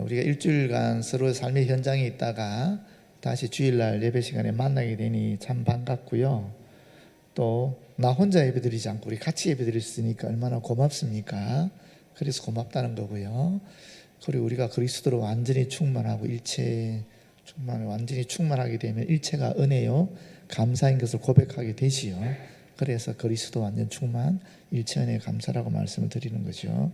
우리가 일주일간 서로 삶의 현장에 있다가 다시 주일날 예배 시간에 만나게 되니 참 반갑고요. 또 나 혼자 예배드리지 않고 우리 같이 예배드릴 수 있으니까 얼마나 고맙습니까? 그래서 고맙다는 거고요. 그리고 우리가 그리스도로 완전히 충만하고 완전히 충만하게 되면 일체가 은혜요 감사인 것을 고백하게 되지요. 그래서 그리스도 완전 충만, 일체 은혜 감사라고 말씀을 드리는 거죠.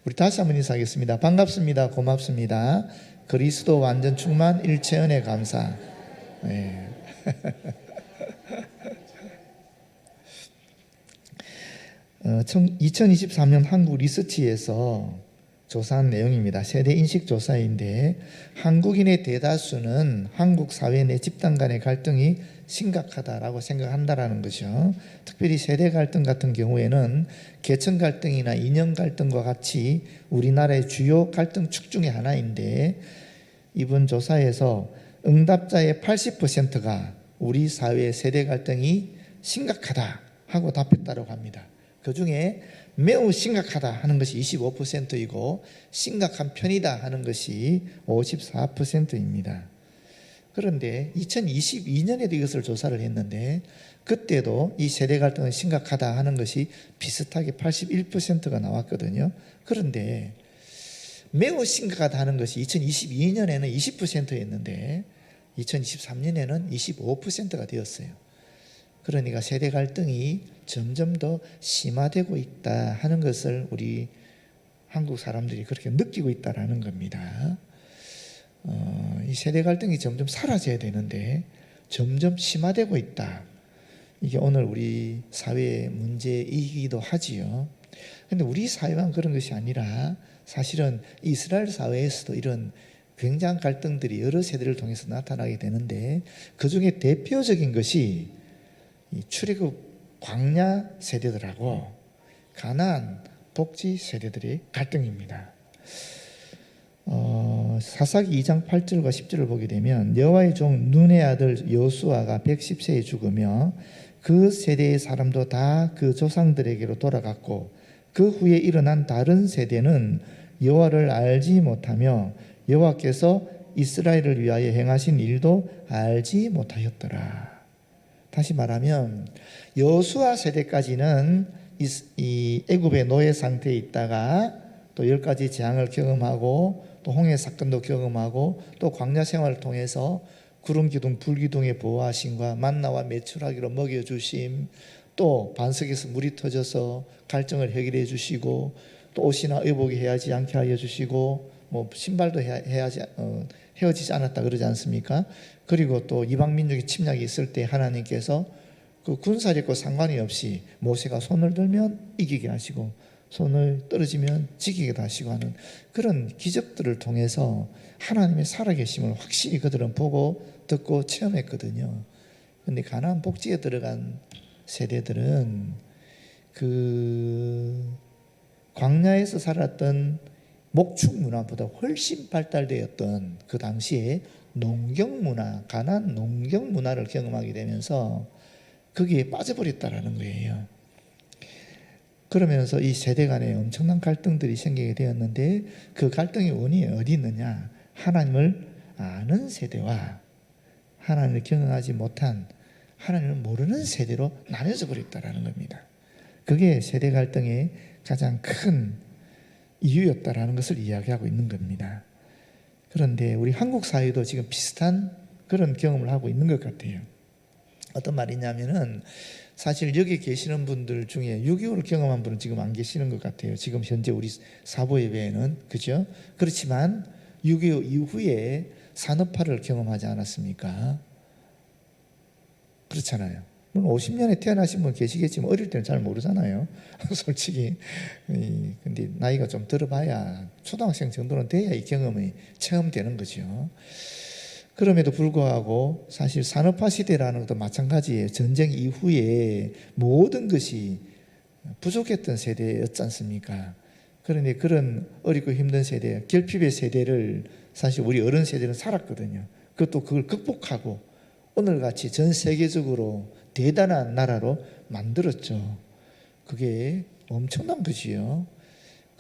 우리 다시 한번 인사하겠습니다. 반갑습니다. 고맙습니다. 그리스도 완전 충만, 일체 은혜 감사. 네. 2023년 한국 리서치에서 조사한 내용입니다. 세대 인식 조사인데 한국인의 대다수는 한국 사회 내 집단 간의 갈등이 심각하다라고 생각한다라는 거죠. 특별히 세대 갈등 같은 경우에는 계층 갈등이나 이념 갈등과 같이 우리나라의 주요 갈등 축 중에 하나인데 이번 조사에서 응답자의 80%가 우리 사회의 세대 갈등이 심각하다 하고 답했다고 합니다. 그 중에 매우 심각하다 하는 것이 25%이고 심각한 편이다 하는 것이 54%입니다. 그런데 2022년에도 이것을 조사를 했는데 그때도 이 세대 갈등은 심각하다 하는 것이 비슷하게 81%가 나왔거든요. 그런데 매우 심각하다 하는 것이 2022년에는 20%였는데 2023년에는 25%가 되었어요. 그러니까 세대 갈등이 점점 더 심화되고 있다 하는 것을 우리 한국 사람들이 그렇게 느끼고 있다라는 겁니다. 이 세대 갈등이 점점 사라져야 되는데 점점 심화되고 있다. 이게 오늘 우리 사회의 문제이기도 하지요. 그런데 우리 사회만 그런 것이 아니라 사실은 이스라엘 사회에서도 이런 굉장한 갈등들이 여러 세대를 통해서 나타나게 되는데 그 중에 대표적인 것이 이 출애굽 광야 세대들하고 가나안 복지 세대들의 갈등입니다. 사사기 2장 8절과 10절을 보게 되면 여호와의 종 눈의 아들 여수아가 110세에 죽으며 그 세대의 사람도 다 그 조상들에게로 돌아갔고 그 후에 일어난 다른 세대는 여호와를 알지 못하며 여호와께서 이스라엘을 위하여 행하신 일도 알지 못하였더라. 다시 말하면 여호수아 세대까지는 이 애굽의 노예 상태에 있다가 또 10가지 재앙을 경험하고 또 홍해 사건도 경험하고 또 광야 생활을 통해서 구름 기둥 불 기둥의 보호하심과 만나와 메추라기로 먹여주심, 또 반석에서 물이 터져서 갈증을 해결해 주시고 또 옷이나 의복이 헤어지지 않게 하여 주시고 뭐 신발도 헤어지지 않았다 그러지 않습니까? 그리고 또 이방 민족의 침략이 있을 때 하나님께서 그 군사력과 상관이 없이 모세가 손을 들면 이기게 하시고 손을 떨어지면 지키게 하시고 하는 그런 기적들을 통해서 하나님의 살아계심을 확실히 그들은 보고 듣고 체험했거든요. 그런데 가나안 복지에 들어간 세대들은 그 광야에서 살았던 목축 문화보다 훨씬 발달되었던 그 당시에 농경 문화, 가나안 농경 문화를 경험하게 되면서 거기에 빠져버렸다라는 거예요. 그러면서 이 세대 간에 엄청난 갈등들이 생기게 되었는데 그 갈등의 원인이 어디 있느냐? 하나님을 아는 세대와 하나님을 경험하지 못한 하나님을 모르는 세대로 나눠져 버렸다라는 겁니다. 그게 세대 갈등의 가장 큰 이유였다라는 것을 이야기하고 있는 겁니다. 그런데 우리 한국 사회도 지금 비슷한 그런 경험을 하고 있는 것 같아요. 어떤 말이냐면은 사실 여기 계시는 분들 중에 6.25를 경험한 분은 지금 안 계시는 것 같아요. 지금 현재 우리 사보 예배에는. 그죠? 그렇지만 6.25 이후에 산업화를 경험하지 않았습니까? 그렇잖아요. 물론 50년에 태어나신 분 계시겠지만 어릴 때는 잘 모르잖아요. 솔직히. 근데 나이가 좀 들어봐야 초등학생 정도는 돼야 이 경험이 체험되는 거죠. 그럼에도 불구하고 사실 산업화 시대라는 것도 마찬가지예요. 전쟁 이후에 모든 것이 부족했던 세대였지 않습니까? 그런데 그런 어렵고 힘든 세대, 결핍의 세대를 사실 우리 어른 세대는 살았거든요. 그것도 그걸 극복하고 오늘같이 전 세계적으로 대단한 나라로 만들었죠. 그게 엄청난 거지요.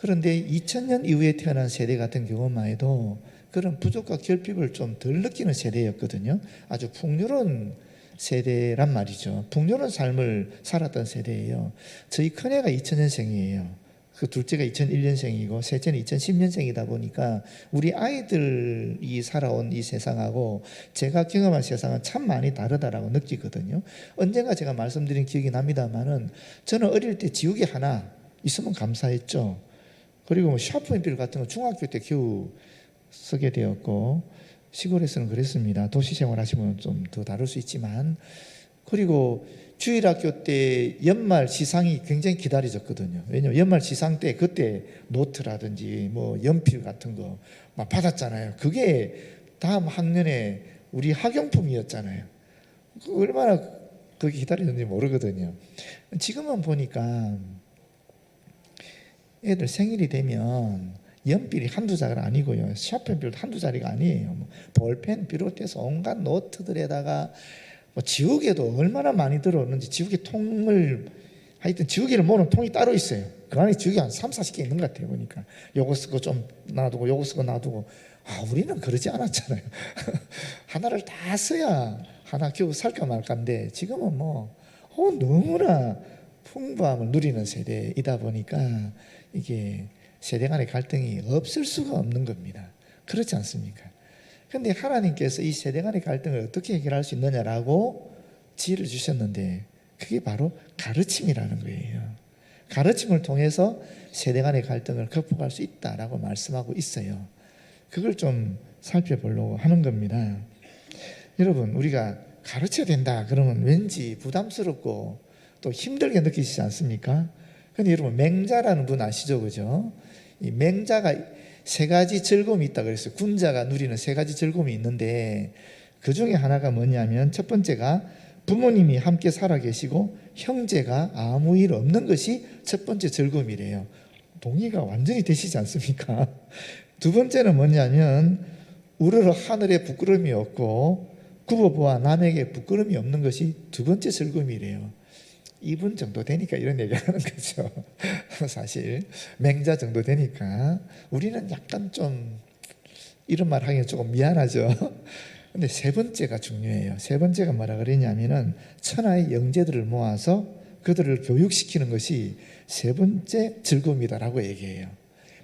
그런데 2000년 이후에 태어난 세대 같은 경우만 해도 그런 부족과 결핍을 좀 덜 느끼는 세대였거든요. 아주 풍요로운 세대란 말이죠. 풍요로운 삶을 살았던 세대예요. 저희 큰애가 2000년생이에요. 그 둘째가 2001년생이고 셋째는 2010년생이다 보니까 우리 아이들이 살아온 이 세상하고 제가 경험한 세상은 참 많이 다르다라고 느끼거든요. 언젠가 제가 말씀드린 기억이 납니다만은 저는 어릴 때 지우개 하나 있으면 감사했죠. 그리고 뭐 샤프앤필 같은 거 중학교 때 겨우 쓰게 되었고, 시골에서는 그랬습니다. 도시 생활 하시면 좀 더 다를 수 있지만, 그리고 주일학교 때 연말 시상이 굉장히 기다려졌거든요. 왜냐하면 연말 시상 때 그때 노트라든지 뭐 연필 같은 거 막 받았잖아요. 그게 다음 학년에 우리 학용품이었잖아요. 얼마나 그게 기다려졌는지 모르거든요. 지금은 보니까 애들 생일이 되면 연필이 한두 자리가 아니고요. 샤프앤필도 한두 자리가 아니에요. 뭐 볼펜 비롯해서 온갖 노트들에다가 뭐 지우개도 얼마나 많이 들어오는지, 지우개 통을, 하여튼 지우개를 모으는 통이 따로 있어요. 그 안에 지우개 한 3, 40개 있는 것 같아요. 보니까 요거 쓰고 좀 놔두고 요거 쓰고 놔두고. 우리는 그러지 않았잖아요. 하나를 다 써야 하나 겨우 살까 말까인데, 지금은 뭐 너무나 풍부함을 누리는 세대이다 보니까 이게 세대 간의 갈등이 없을 수가 없는 겁니다. 그렇지 않습니까? 그런데 하나님께서 이 세대 간의 갈등을 어떻게 해결할 수 있느냐라고 지혜를 주셨는데, 그게 바로 가르침이라는 거예요. 가르침을 통해서 세대 간의 갈등을 극복할 수 있다라고 말씀하고 있어요. 그걸 좀 살펴보려고 하는 겁니다. 여러분, 우리가 가르쳐야 된다 그러면 왠지 부담스럽고 또 힘들게 느끼시지 않습니까? 근데 여러분, 맹자라는 분 아시죠? 그죠? 이 맹자가 세 가지 즐거움이 있다 그랬어요. 군자가 누리는 세 가지 즐거움이 있는데, 그 중에 하나가 뭐냐면 첫 번째가 부모님이 함께 살아 계시고 형제가 아무 일 없는 것이 첫 번째 즐거움이래요. 동의가 완전히 되시지 않습니까? 두 번째는 뭐냐면 우러러 하늘에 부끄러움이 없고 구보부와 남에게 부끄러움이 없는 것이 두 번째 즐거움이래요. 2분 정도 되니까 이런 얘기 하는 거죠. 사실 맹자 정도 되니까 우리는 약간 좀 이런 말 하기는 조금 미안하죠. 근데 세 번째가 중요해요. 세 번째가 뭐라 그랬냐면은 천하의 영재들을 모아서 그들을 교육시키는 것이 세 번째 즐거움이다라고 얘기해요.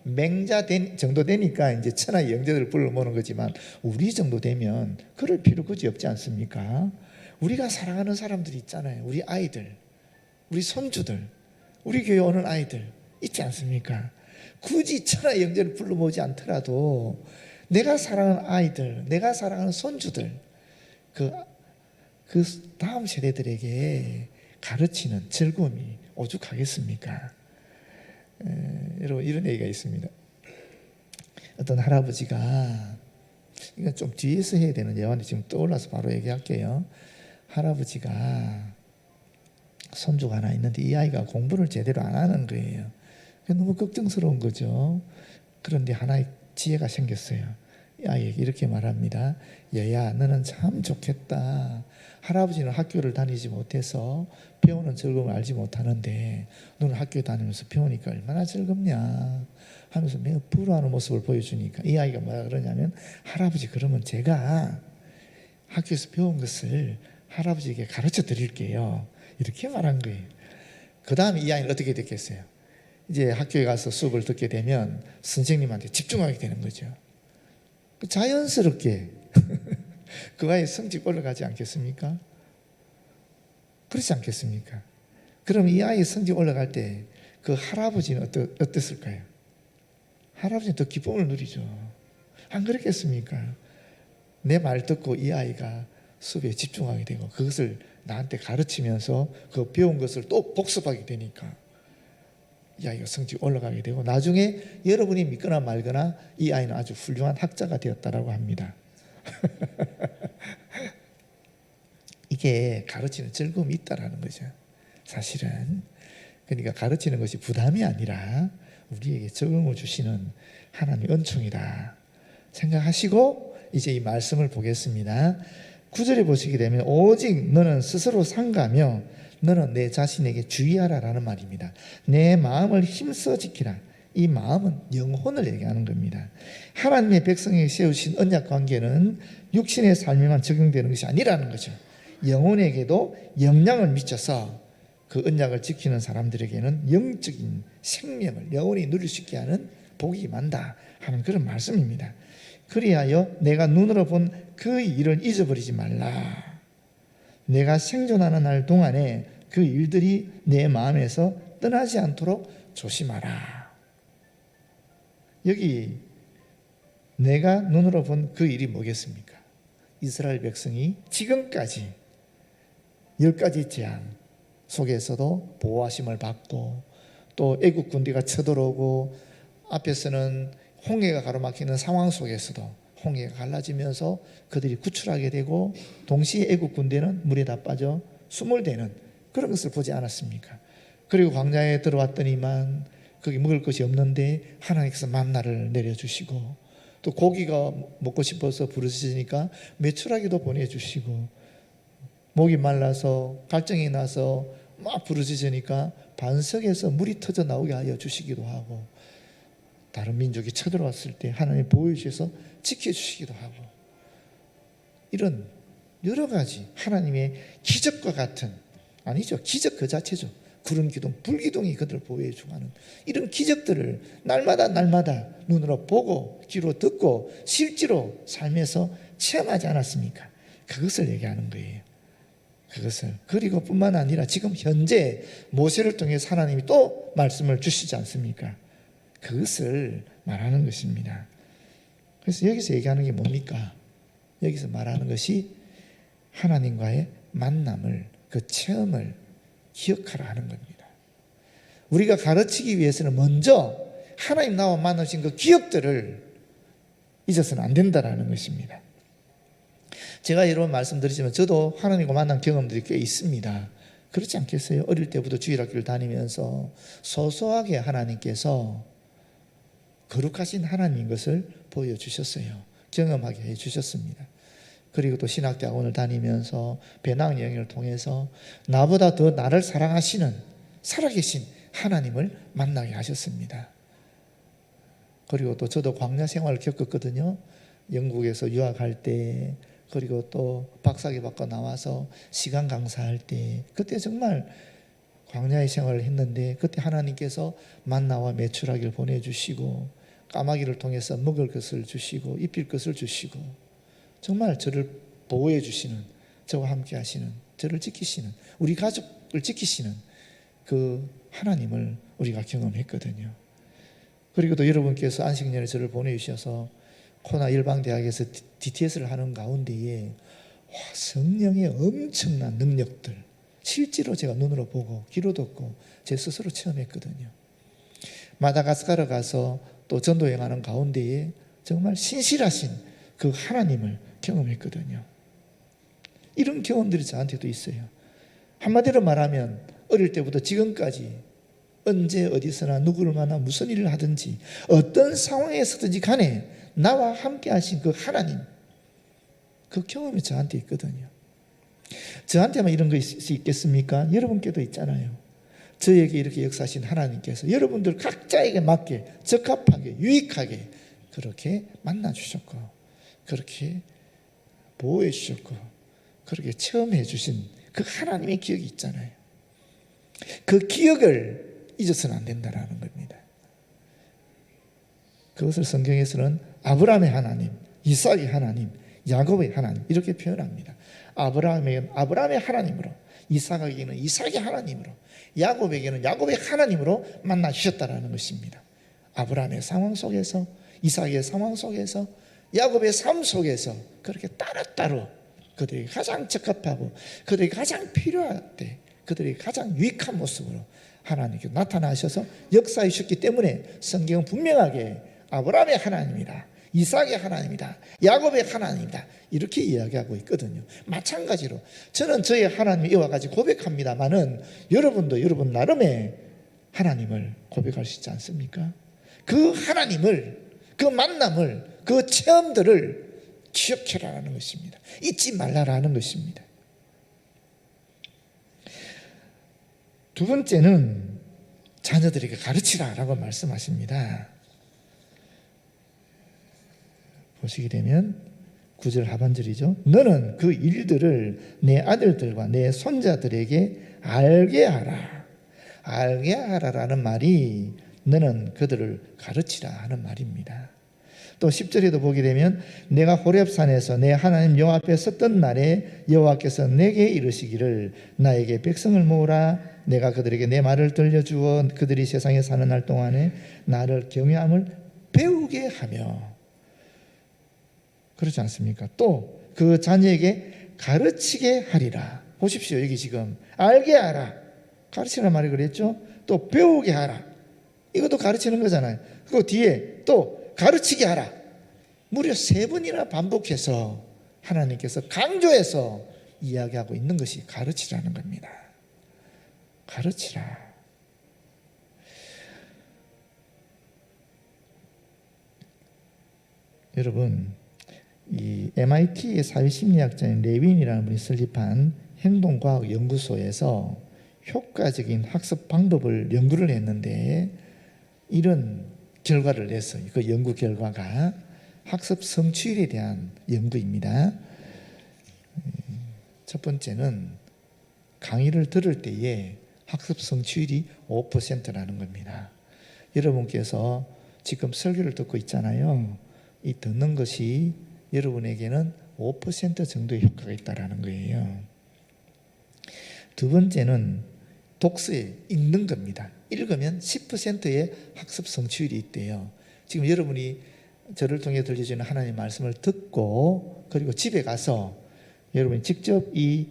맹자 정도 되니까 이제 천하의 영재들을 불러 모으는 거지만, 우리 정도 되면 그럴 필요 굳이 없지 않습니까? 우리가 사랑하는 사람들이 있잖아요. 우리 아이들, 우리 손주들, 우리 교회 오는 아이들 있지 않습니까? 굳이 천하의 영재를 불러 모으지 않더라도 내가 사랑하는 아이들, 내가 사랑하는 손주들, 그 다음 세대들에게 가르치는 즐거움이 오죽하겠습니까? 여러분, 이런 얘기가 있습니다. 어떤 할아버지가, 이건 좀 뒤에서 해야 되는 예화인데 지금 떠올라서 바로 얘기할게요. 할아버지가 손주가 하나 있는데 이 아이가 공부를 제대로 안 하는 거예요. 너무 걱정스러운 거죠. 그런데 하나의 지혜가 생겼어요. 이 아이에게 이렇게 말합니다. 얘야, 너는 참 좋겠다. 할아버지는 학교를 다니지 못해서 배우는 즐거움을 알지 못하는데 너는 학교 다니면서 배우니까 얼마나 즐겁냐 하면서 매우 부러워하는 모습을 보여주니까 이 아이가 뭐라 그러냐면, 할아버지, 그러면 제가 학교에서 배운 것을 할아버지에게 가르쳐 드릴게요. 이렇게 말한 거예요. 그 다음에 이 아이는 어떻게 됐겠어요? 이제 학교에 가서 수업을 듣게 되면 선생님한테 집중하게 되는 거죠. 자연스럽게 그 아이의 성적 올라가지 않겠습니까? 그렇지 않겠습니까? 그럼 이 아이의 성적 올라갈 때 그 할아버지는 어땠을까요? 할아버지는 더 기쁨을 누리죠. 안 그렇겠습니까? 내 말 듣고 이 아이가 수업에 집중하게 되고 그것을 나한테 가르치면서 그 배운 것을 또 복습하게 되니까 이 아이가 성적이 올라가게 되고, 나중에 여러분이 믿거나 말거나 이 아이는 아주 훌륭한 학자가 되었다라고 합니다. 이게 가르치는 즐거움이 있다라는 거죠. 사실은. 그러니까 가르치는 것이 부담이 아니라 우리에게 적응을 주시는 하나님의 은총이다 생각하시고 이제 이 말씀을 보겠습니다. 9절에 보시게 되면 오직 너는 스스로 상가며 너는 내 자신에게 주의하라 라는 말입니다. 내 마음을 힘써 지키라. 이 마음은 영혼을 얘기하는 겁니다. 하나님의 백성에게 세우신 언약 관계는 육신의 삶에만 적용되는 것이 아니라는 거죠. 영혼에게도 영향을 미쳐서 그 언약을 지키는 사람들에게는 영적인 생명을 영원히 누릴 수 있게 하는 복이 많다 하는 그런 말씀입니다. 그리하여 내가 눈으로 본 그 일을 잊어버리지 말라. 내가 생존하는 날 동안에 그 일들이 내 마음에서 떠나지 않도록 조심하라. 여기 내가 눈으로 본 그 일이 뭐겠습니까? 이스라엘 백성이 지금까지 10가지 재앙 속에서도 보호하심을 받고 또 애국 군대가 쳐들어오고 앞에서는 홍해가 가로막히는 상황 속에서도 홍해가 갈라지면서 그들이 구출하게 되고 동시에 애국 군대는 물에 다 빠져 수몰되는 그런 것을 보지 않았습니까? 그리고 광야에 들어왔더니만 거기 먹을 것이 없는데 하나님께서 만나를 내려주시고 또 고기가 먹고 싶어서 부르짖으니까 메추라기도 보내주시고 목이 말라서 갈증이 나서 막 부르짖으니까 반석에서 물이 터져 나오게 하여 주시기도 하고 다른 민족이 쳐들어왔을 때 하나님 보호해주셔서 지켜주시기도 하고 이런 여러 가지 하나님의 기적과 같은 아니죠. 기적 그 자체죠. 구름 기둥, 불 기둥이 그들을 보호해 주고 하는 이런 기적들을 날마다 눈으로 보고 귀로 듣고 실제로 삶에서 체험하지 않았습니까? 그것을 얘기하는 거예요. 그것을. 그리고 뿐만 아니라 지금 현재 모세를 통해서 하나님이 또 말씀을 주시지 않습니까? 그것을 말하는 것입니다. 그래서 여기서 얘기하는 게 뭡니까? 여기서 말하는 것이 하나님과의 만남을 그 체험을 기억하라 하는 겁니다. 우리가 가르치기 위해서는 먼저 하나님 나와 만나신 그 기억들을 잊어서는 안 된다는 것입니다. 제가 이런 말씀드리지만 저도 하나님과 만난 경험들이 꽤 있습니다. 그렇지 않겠어요? 어릴 때부터 주일학교를 다니면서 소소하게 하나님께서 거룩하신 하나님인 것을 보여주셨어요. 경험하게 해주셨습니다. 그리고 또 신학대학원을 다니면서 배낭여행을 통해서 나보다 더 나를 사랑하시는 살아계신 하나님을 만나게 하셨습니다. 그리고 또 저도 광야 생활을 겪었거든요. 영국에서 유학할 때 그리고 또 박사학위 받고 나와서 시간 강사할 때 그때 정말 광야의 생활을 했는데 그때 하나님께서 만나와 메추라기를 보내주시고 까마귀를 통해서 먹을 것을 주시고 입힐 것을 주시고 정말 저를 보호해 주시는 저와 함께 하시는 저를 지키시는 우리 가족을 지키시는 그 하나님을 우리가 경험했거든요. 그리고 또 여러분께서 안식년에 저를 보내주셔서 코나 일방대학에서 DTS를 하는 가운데에 성령의 엄청난 능력들 실제로 제가 눈으로 보고 귀로 듣고 제 스스로 체험했거든요. 마다가스카르 가서 또 전도여행하는 가운데에 정말 신실하신 그 하나님을 경험했거든요. 이런 경험들이 저한테도 있어요. 한마디로 말하면 어릴 때부터 지금까지 언제 어디서나 누구를 만나 무슨 일을 하든지 어떤 상황에서든지 간에 나와 함께 하신 그 하나님 그 경험이 저한테 있거든요. 저한테만 이런 거 있을 수 있겠습니까? 여러분께도 있잖아요. 저에게 이렇게 역사하신 하나님께서 여러분들 각자에게 맞게 적합하게 유익하게 그렇게 만나주셨고 그렇게 보호해 주셨고 그렇게 체험해 주신 그 하나님의 기억이 있잖아요. 그 기억을 잊어서는 안 된다는 겁니다. 그것을 성경에서는 아브라함의 하나님, 이삭의 하나님, 야곱의 하나님 이렇게 표현합니다. 아브라함의 하나님으로, 이삭에게는 이삭의 하나님으로, 야곱에게는 야곱의 하나님으로 만나주셨다는 것입니다. 아브라함의 상황 속에서, 이삭의 상황 속에서, 야곱의 삶 속에서 그렇게 따로따로 그들에게 가장 적합하고 그들에게 가장 필요할 때 그들에게 가장 유익한 모습으로 하나님께서 나타나셔서 역사해 주셨기 때문에 성경은 분명하게 아브라함의 하나님이다, 이삭의 하나님이다, 야곱의 하나님이다 이렇게 이야기하고 있거든요. 마찬가지로 저는 저의 하나님 이와 같이 고백합니다마는 여러분도 여러분 나름의 하나님을 고백할 수 있지 않습니까? 그 하나님을, 그 만남을, 그 체험들을 기억해라라는 것입니다. 잊지 말라라는 것입니다. 두 번째는 자녀들에게 가르치라라고 말씀하십니다. 보시게 되면 9절 하반절이죠. 너는 그 일들을 내 아들들과 내 손자들에게 알게 하라. 알게 하라라는 말이 너는 그들을 가르치라 하는 말입니다. 또 10절에도 보게 되면 내가 호렙산에서 내 하나님 여호와 앞에 섰던 날에 여호와께서 내게 이르시기를 나에게 백성을 모으라. 내가 그들에게 내 말을 들려주어 그들이 세상에 사는 날 동안에 나를 경외함을 배우게 하며, 그렇지 않습니까? 또 그 자녀에게 가르치게 하리라. 보십시오. 여기 지금 알게 하라, 가르치라는 말이 그랬죠. 또 배우게 하라, 이것도 가르치는 거잖아요. 그리고 뒤에 또 가르치게 하라, 무려 3번이나 반복해서 하나님께서 강조해서 이야기하고 있는 것이 가르치라는 겁니다. 가르치라. 여러분, 이 MIT의 사회심리학자인 레윈이라는 분이 설립한 행동과학 연구소에서 효과적인 학습 방법을 연구를 했는데 이런 결과를 냈어요. 그 연구 결과가 학습 성취율에 대한 연구입니다. 첫 번째는 강의를 들을 때에 학습 성취율이 5%라는 겁니다. 여러분께서 지금 설교를 듣고 있잖아요. 이 듣는 것이 여러분에게는 5% 정도의 효과가 있다는 거예요. 두 번째는 독서에 읽는 겁니다. 읽으면 10%의 학습 성취율이 있대요. 지금 여러분이 저를 통해 들려주는 하나님의 말씀을 듣고 그리고 집에 가서 여러분이 직접 이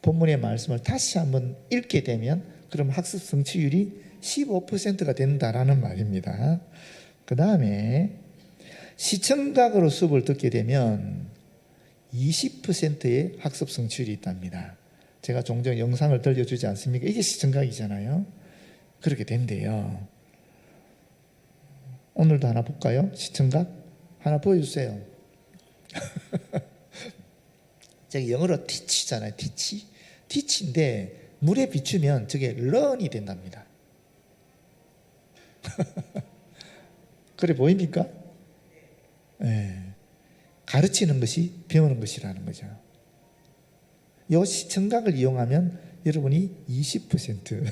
본문의 말씀을 다시 한번 읽게 되면 그럼 학습 성취율이 15%가 된다라는 말입니다. 그 다음에 시청각으로 수업을 듣게 되면 20%의 학습 성취율이 있답니다. 제가 종종 영상을 들려주지 않습니까? 이게 시청각이잖아요. 그렇게 된대요. 오늘도 하나 볼까요? 시청각 하나 보여주세요. 저기 영어로 teach잖아요. teach인데 물에 비추면 저게 learn이 된답니다. 그래 보입니까? 네. 가르치는 것이 배우는 것이라는 거죠. 이 시청각을 이용하면 여러분이 20%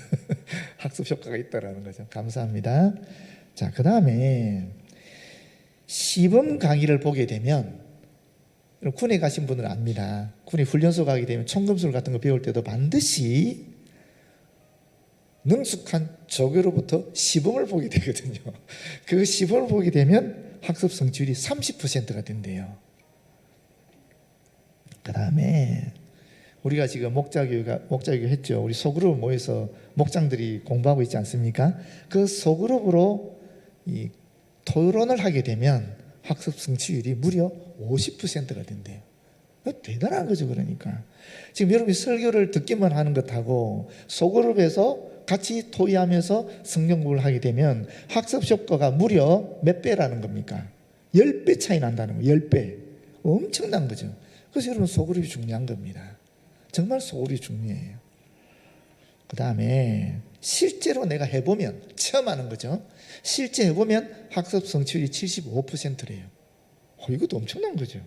학습 효과가 있다는 거죠. 감사합니다. 자, 그 다음에 시범 강의를 보게 되면, 군에 가신 분들은 압니다. 군에 훈련소 가게 되면 총검술 같은 거 배울 때도 반드시 능숙한 조교로부터 시범을 보게 되거든요. 그 시범을 보게 되면 학습 성취율이 30%가 된대요. 그 다음에 우리가 지금 목자교육 했죠. 우리 소그룹 모여서 목장들이 공부하고 있지 않습니까? 그 소그룹으로 이 토론을 하게 되면 학습 성취율이 무려 50%가 된대요. 대단한 거죠. 그러니까 지금 여러분이 설교를 듣기만 하는 것하고 소그룹에서 같이 토의하면서 성경 공부를 하게 되면 학습 효과가 무려 몇 배라는 겁니까? 10배 차이 난다는 거예요. 10배. 엄청난 거죠. 그래서 여러분 소그룹이 중요한 겁니다. 정말 소그룹이 중요해요. 그 다음에 실제로 내가 해보면, 처음 하는 거죠. 실제 해보면 학습 성취율이 75%래요. 이것도 엄청난 거죠.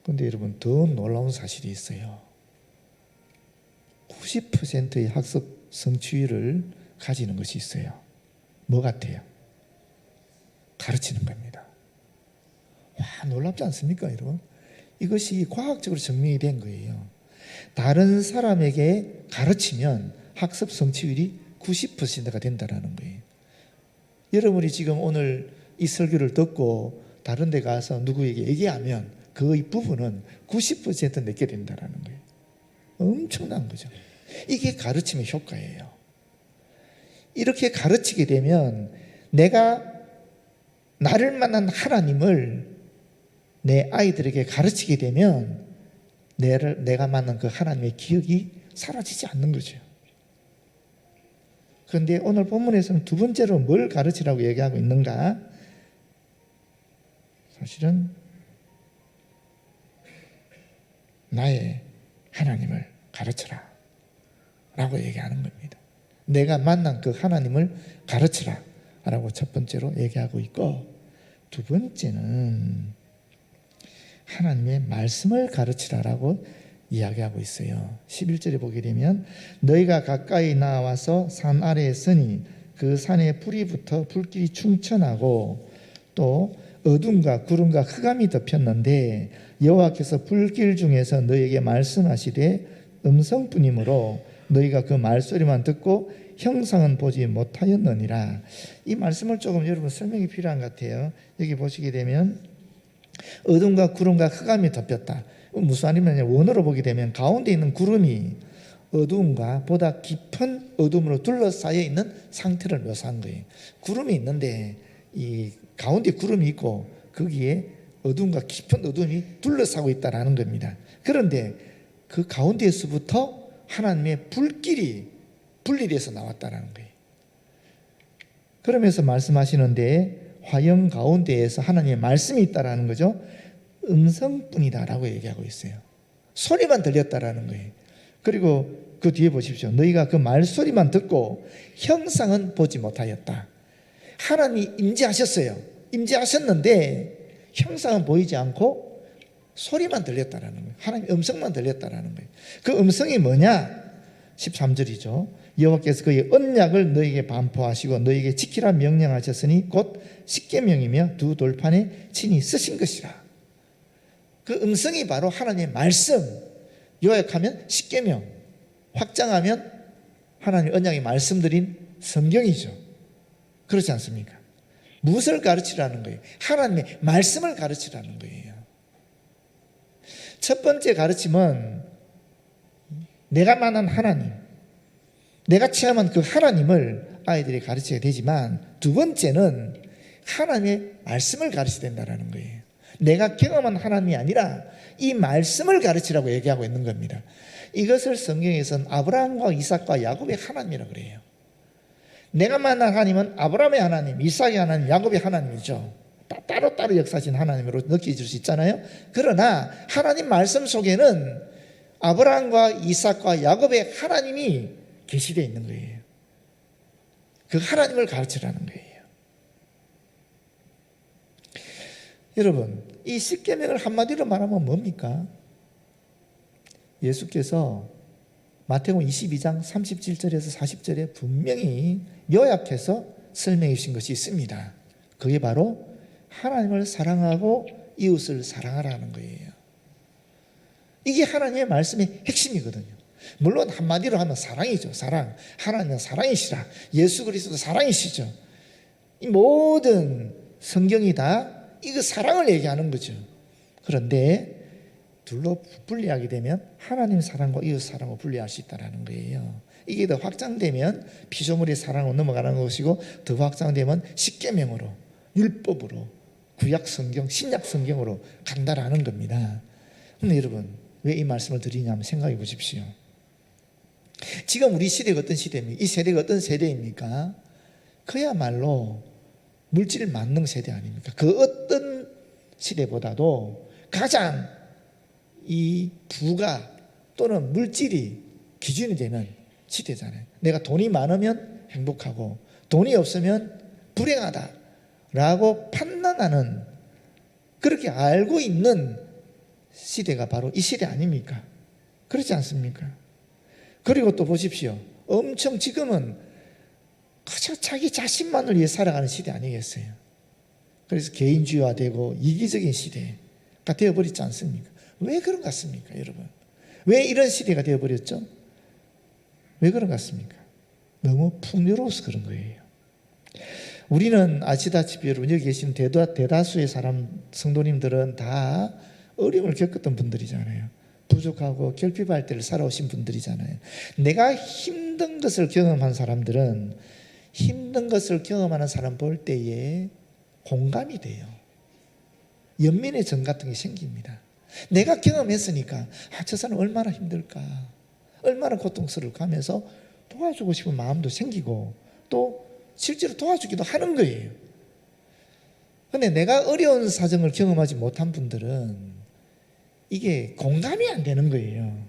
그런데 여러분 더 놀라운 사실이 있어요. 90%의 학습 성취율을 가지는 것이 있어요. 뭐 같아요? 가르치는 겁니다. 와, 놀랍지 않습니까, 여러분? 이것이 과학적으로 증명이 된 거예요. 다른 사람에게 가르치면 학습 성취율이 90%가 된다는 거예요. 여러분이 지금 오늘 이 설교를 듣고 다른 데 가서 누구에게 얘기하면 그 부분은 90% 내게 된다는 거예요. 엄청난 거죠. 이게 가르침의 효과예요. 이렇게 가르치게 되면 내가 나를 만난 하나님을 내 아이들에게 가르치게 되면 내가 만난 그 하나님의 기억이 사라지지 않는 거죠. 그런데 오늘 본문에서는 두 번째로 뭘 가르치라고 얘기하고 있는가? 사실은 나의 하나님을 가르쳐라 라고 얘기하는 겁니다. 내가 만난 그 하나님을 가르치라 라고 첫 번째로 얘기하고 있고, 두 번째는 하나님의 말씀을 가르치라라고 이야기하고 있어요. 11절에 보게 되면 너희가 가까이 나와서 산 아래에 서니 그 산에 불이 붙어 불길이 충천하고 또 어둠과 구름과 흑암이 덮였는데 여호와께서 불길 중에서 너희에게 말씀하시되 음성뿐이므로 너희가 그 말소리만 듣고 형상은 보지 못하였느니라. 이 말씀을 조금 여러분 설명이 필요한 것 같아요. 여기 보시게 되면 어둠과 구름과 흑암이 덮였다. 무슨 말이냐면 원어로 보게 되면 가운데 있는 구름이 어두움과 보다 깊은 어둠으로 둘러싸여 있는 상태를 묘사한 거예요. 구름이 있는데 이 가운데 구름이 있고 거기에 어둠과 깊은 어둠이 둘러싸고 있다라는 겁니다. 그런데 그 가운데에서부터 하나님의 불길이 분리돼서 나왔다라는 거예요. 그러면서 말씀하시는데 화영 가운데에서 하나님의 말씀이 있다라는 거죠. 음성뿐이다라고 얘기하고 있어요. 소리만 들렸다라는 거예요. 그리고 그 뒤에 보십시오. 너희가 그 말소리만 듣고 형상은 보지 못하였다. 하나님이 임재하셨어요. 임재하셨는데 형상은 보이지 않고 소리만 들렸다라는 거예요. 하나님의 음성만 들렸다라는 거예요. 그 음성이 뭐냐? 13절이죠. 여호와께서 그의 언약을 너희에게 반포하시고 너희에게 지키라 명령하셨으니 곧 십계명이며 두 돌판에 친히 쓰신 것이라. 그 음성이 바로 하나님의 말씀. 요약하면 십계명, 확장하면 하나님의 언약이 말씀드린 성경이죠. 그렇지 않습니까? 무엇을 가르치라는 거예요? 하나님의 말씀을 가르치라는 거예요. 첫 번째 가르침은 내가 만난 하나님, 내가 체험한 그 하나님을 아이들이 가르쳐야 되지만, 두 번째는 하나님의 말씀을 가르쳐야 된다는 거예요. 내가 경험한 하나님이 아니라 이 말씀을 가르치라고 얘기하고 있는 겁니다. 이것을 성경에서는 아브라함과 이삭과 야곱의 하나님이라고 그래요. 내가 만난 하나님은 아브라함의 하나님, 이삭의 하나님, 야곱의 하나님이죠. 따로따로 역사하신 하나님으로 느껴질 수 있잖아요. 그러나 하나님 말씀 속에는 아브라함과 이삭과 야곱의 하나님이 계시되어 있는 거예요. 그 하나님을 가르치라는 거예요. 여러분, 이 십계명을 한마디로 말하면 뭡니까? 예수께서 마태복음 22장 37절에서 40절에 분명히 요약해서 설명해 주신 것이 있습니다. 그게 바로 하나님을 사랑하고 이웃을 사랑하라는 거예요. 이게 하나님의 말씀의 핵심이거든요. 물론 한마디로 하면 사랑이죠. 사랑. 하나님은 사랑이시라. 예수 그리스도 사랑이시죠. 이 모든 성경이 다 이거 사랑을 얘기하는 거죠. 그런데 둘로 분리하게 되면 하나님 사랑과 이웃 사랑을 분리할 수 있다는 거예요. 이게 더 확장되면 피조물의 사랑으로 넘어가는 것이고, 더 확장되면 십계명으로, 율법으로, 구약 성경, 신약 성경으로 간다라는 겁니다. 근데 여러분, 왜 이 말씀을 드리냐면 생각해 보십시오. 지금 우리 시대가 어떤 시대입니까? 이 세대가 어떤 세대입니까? 그야말로 물질 만능 세대 아닙니까? 그 어떤 시대보다도 가장 이 부가 또는 물질이 기준이 되는 시대잖아요. 내가 돈이 많으면 행복하고 돈이 없으면 불행하다라고 판단하는, 그렇게 알고 있는 시대가 바로 이 시대 아닙니까? 그렇지 않습니까? 그리고 또 보십시오. 엄청 지금은 그저 자기 자신만을 위해 살아가는 시대 아니겠어요? 그래서 개인주의화되고 이기적인 시대가 되어버리지 않습니까? 왜 그런 것 같습니까, 여러분? 왜 이런 시대가 되어버렸죠? 왜 그런 것 같습니까? 너무 풍요로워서 그런 거예요. 우리는 아시다시피 여러분, 여기 계신 대다수의 성도님들은 다 어려움을 겪었던 분들이잖아요. 부족하고 결핍할 때를 살아오신 분들이잖아요. 내가 힘든 것을 경험한 사람들은 힘든 것을 경험하는 사람 볼 때에 공감이 돼요. 연민의 정 같은 게 생깁니다. 내가 경험했으니까 저 사람 얼마나 힘들까, 얼마나 고통스러울까 하면서 도와주고 싶은 마음도 생기고 또 실제로 도와주기도 하는 거예요. 그런데 내가 어려운 사정을 경험하지 못한 분들은 이게 공감이 안 되는 거예요.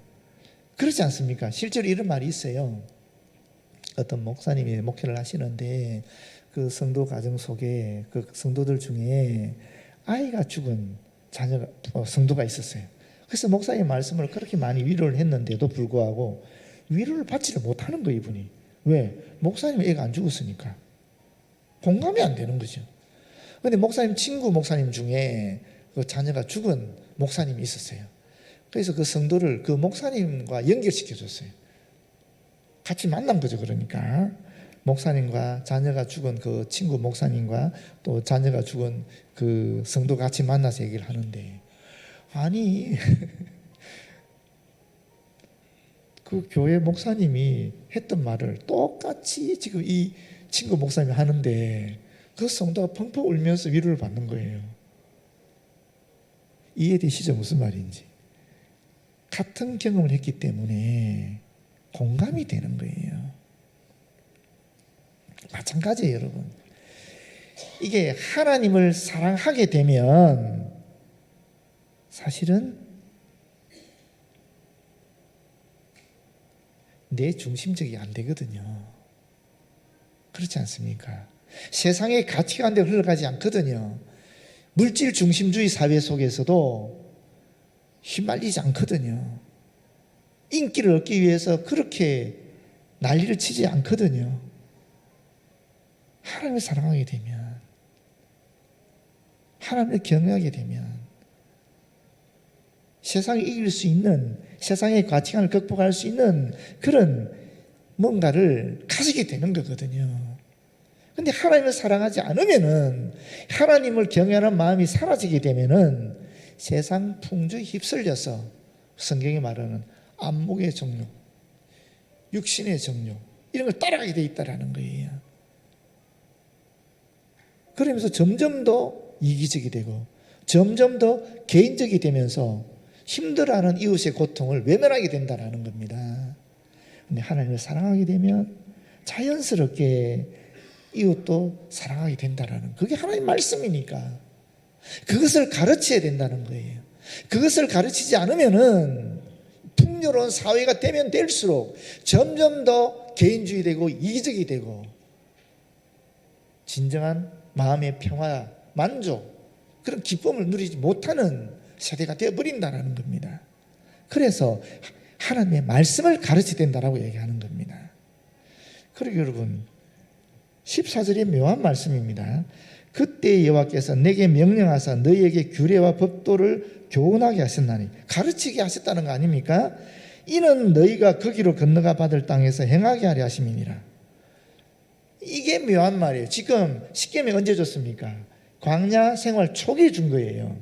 그렇지 않습니까? 실제로 이런 말이 있어요. 어떤 목사님이 목회를 하시는데 그 성도 가정 속에 그 성도들 중에 아이가 죽은 자녀가 성도가 있었어요. 그래서 목사님 말씀을 그렇게 많이 위로를 했는데도 불구하고 위로를 받지를 못하는 거예요, 이분이. 왜? 목사님 애가 안 죽었으니까. 공감이 안 되는 거죠. 그런데 목사님 친구 목사님 중에 그 자녀가 죽은 목사님이 있었어요. 그래서 그 성도를 그 목사님과 연결시켜 줬어요. 같이 만난 거죠. 그러니까 목사님과 자녀가 죽은 그 친구 목사님과 또 자녀가 죽은 그 성도 같이 만나서 얘기를 하는데, 아니 그 교회 목사님이 했던 말을 똑같이 지금 이 친구 목사님이 하는데 그 성도가 펑펑 울면서 위로를 받는 거예요. 이해되시죠? 무슨 말인지. 같은 경험을 했기 때문에 공감이 되는 거예요. 마찬가지예요, 여러분. 이게 하나님을 사랑하게 되면 사실은 내 중심적이 안 되거든요. 그렇지 않습니까? 세상의 가치관대로 흘러가지 않거든요. 물질 중심주의 사회 속에서도 휘말리지 않거든요. 인기를 얻기 위해서 그렇게 난리를 치지 않거든요. 하나님을 사랑하게 되면, 하나님을 경외하게 되면 세상을 이길 수 있는, 세상의 가치관을 극복할 수 있는 그런 뭔가를 가지게 되는 거거든요. 근데 하나님을 사랑하지 않으면은, 하나님을 경외하는 마음이 사라지게 되면은 세상 풍조에 휩쓸려서 성경이 말하는 안목의 정욕, 육신의 정욕, 이런 걸 따라가게 돼 있다라는 거예요. 그러면서 점점 더 이기적이 되고 점점 더 개인적이 되면서 힘들어하는 이웃의 고통을 외면하게 된다는 겁니다. 근데 하나님을 사랑하게 되면 자연스럽게 이웃도 사랑하게 된다는, 그게 하나님 말씀이니까 그것을 가르쳐야 된다는 거예요. 그것을 가르치지 않으면은 풍요로운 사회가 되면 될수록 점점 더 개인주의 되고 이기적이 되고 진정한 마음의 평화, 만족, 그런 기쁨을 누리지 못하는 세대가 되어버린다는 겁니다. 그래서 하나님의 말씀을 가르쳐야 된다고 얘기하는 겁니다. 그리고 여러분 14절의 묘한 말씀입니다. 그때 여호와께서 내게 명령하사 너희에게 규례와 법도를 교훈하게 하셨나니, 가르치게 하셨다는 거 아닙니까? 이는 너희가 거기로 건너가 받을 땅에서 행하게 하려 하심이니라. 이게 묘한 말이에요. 지금 십계명이 언제 줬습니까? 광야 생활 초기에 준 거예요.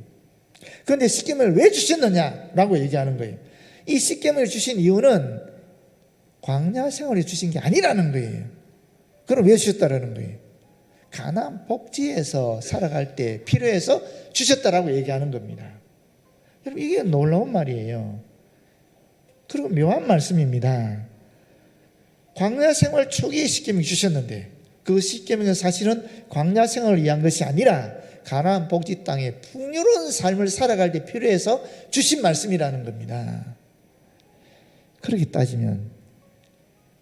그런데 십계명을 왜 주셨느냐라고 얘기하는 거예요. 이 십계명을 주신 이유는 광야 생활에 주신 게 아니라는 거예요. 그럼 왜 주셨다라는 거예요? 가나안 복지에서 살아갈 때 필요해서 주셨다라고 얘기하는 겁니다. 여러분, 이게 놀라운 말이에요. 그리고 묘한 말씀입니다. 광야 생활 초기에 십계명 주셨는데 그 십계명은 사실은 광야 생활을 위한 것이 아니라 가나안 복지 땅에 풍요로운 삶을 살아갈 때 필요해서 주신 말씀이라는 겁니다. 그렇게 따지면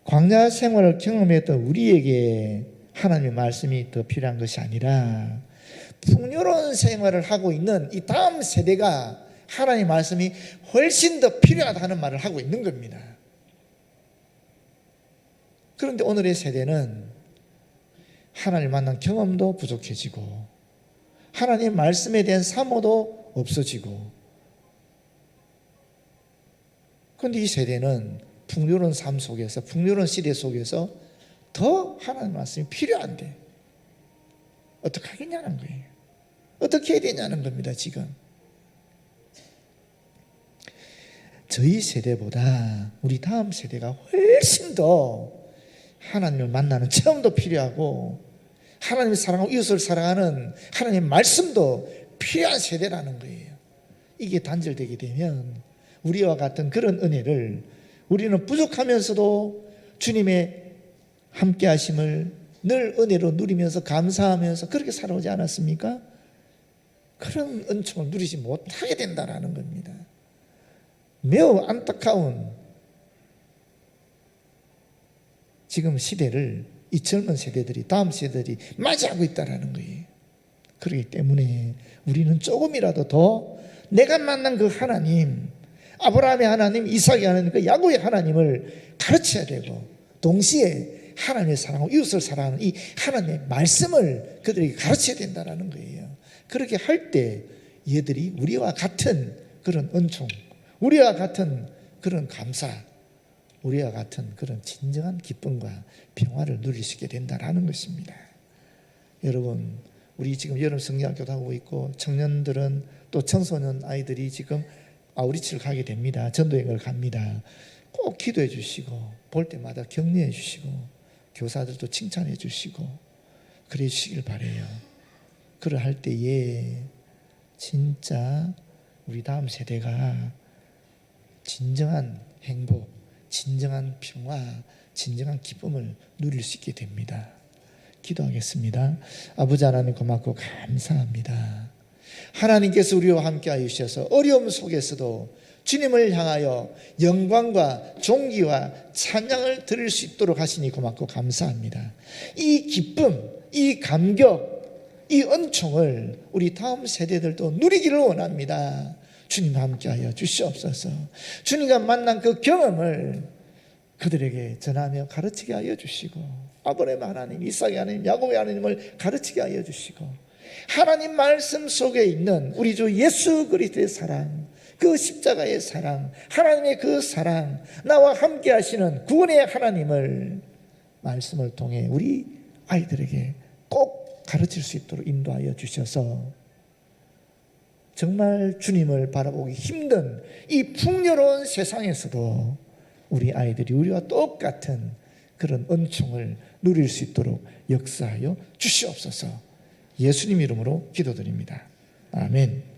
광야 생활을 경험했던 우리에게 하나님의 말씀이 더 필요한 것이 아니라 풍요로운 생활을 하고 있는 이 다음 세대가 하나님의 말씀이 훨씬 더 필요하다는 말을 하고 있는 겁니다. 그런데 오늘의 세대는 하나님을 만난 경험도 부족해지고 하나님의 말씀에 대한 사모도 없어지고, 그런데 이 세대는 풍요로운 삶 속에서, 풍요로운 시대 속에서 더 하나님의 말씀이 필요한데 어떻게 하겠냐는 거예요. 어떻게 해야 되냐는 겁니다. 지금 저희 세대보다 우리 다음 세대가 훨씬 더 하나님을 만나는 체험도 필요하고 하나님을 사랑하고 이웃을 사랑하는 하나님의 말씀도 필요한 세대라는 거예요. 이게 단절되게 되면 우리와 같은 그런 은혜를, 우리는 부족하면서도 주님의 함께 하심을 늘 은혜로 누리면서 감사하면서 그렇게 살아오지 않았습니까? 그런 은총을 누리지 못하게 된다는 겁니다. 매우 안타까운 지금 시대를 이 젊은 세대들이, 다음 세대들이 맞이하고 있다는 거예요. 그렇기 때문에 우리는 조금이라도 더 내가 만난 그 하나님, 아브라함의 하나님, 이삭의 하나님, 그 야곱의 하나님을 가르쳐야 되고, 동시에 하나님의 사랑하고 이웃을 사랑하는 이 하나님의 말씀을 그들에게 가르쳐야 된다는 거예요. 그렇게 할 때 얘들이 우리와 같은 그런 은총, 우리와 같은 그런 감사, 우리와 같은 그런 진정한 기쁨과 평화를 누릴 수 있게 된다는 것입니다. 여러분, 우리 지금 여름 성경학교도 하고 있고, 청년들은 또 청소년 아이들이 지금 아우리치를 가게 됩니다. 전도여행을 갑니다. 꼭 기도해 주시고, 볼 때마다 격려해 주시고, 교사들도 칭찬해 주시고, 그래 주시길 바라요. 그걸 할 때에 진짜 우리 다음 세대가 진정한 행복, 진정한 평화, 진정한 기쁨을 누릴 수 있게 됩니다. 기도하겠습니다. 아버지 하나님, 고맙고 감사합니다. 하나님께서 우리와 함께 하여 주셔서 어려움 속에서도 주님을 향하여 영광과 존귀와 찬양을 드릴 수 있도록 하시니 고맙고 감사합니다. 이 기쁨, 이 감격, 이 은총을 우리 다음 세대들도 누리기를 원합니다. 주님과 함께하여 주시옵소서. 주님과 만난 그 경험을 그들에게 전하며 가르치게 하여 주시고, 아브라함 하나님, 이삭의 하나님, 야곱의 하나님을 가르치게 하여 주시고, 하나님 말씀 속에 있는 우리 주 예수 그리스도의 사랑, 그 십자가의 사랑, 하나님의 그 사랑, 나와 함께 하시는 구원의 하나님을 말씀을 통해 우리 아이들에게 꼭 가르칠 수 있도록 인도하여 주셔서 정말 주님을 바라보기 힘든 이 풍요로운 세상에서도 우리 아이들이 우리와 똑같은 그런 은총을 누릴 수 있도록 역사하여 주시옵소서. 예수님 이름으로 기도드립니다. 아멘.